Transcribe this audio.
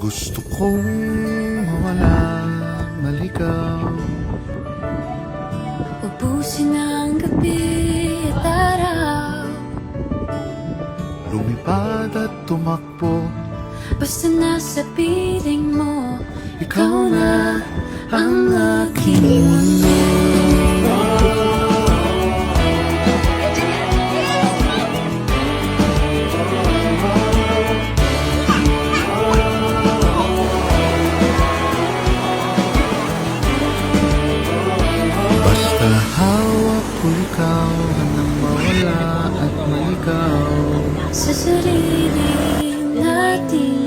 Gusto kong mawala, maligaw. Ubusin ang gabi at araw, Lumipad at tumakbo, basta nasa piling mo. ikaw na ang aking mundo. Basta hawak ko ikaw nang mawala at maligaw. Sa sarili natin